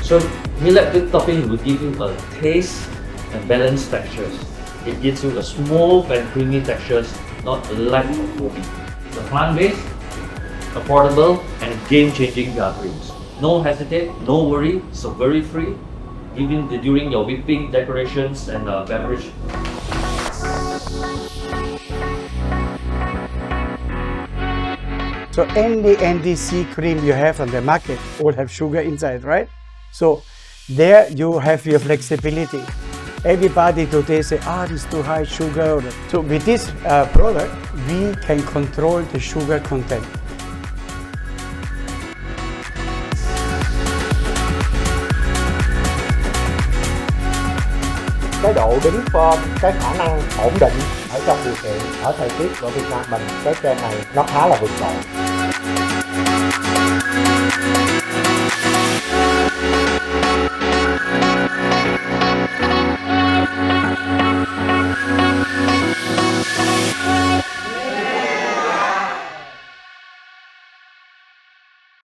So Millac Whip Topping will give you a taste and balanced textures. It gives you a smooth and creamy textures, not light or foamy. It's a plant-based, affordable, and game-changing gatherings. No hesitate, no worry, so very free, even during your whipping decorations and beverage. So any NDC cream you have on the market will have sugar inside, right? So there you have your flexibility. Everybody today say, it's too high sugar. So with this product, we can control the sugar content. Cái độ đứng form, cái khả năng ổn định ở trong điều kiện ở thời tiết của Việt Nam mình, cái kem này nó khá là vượt trội.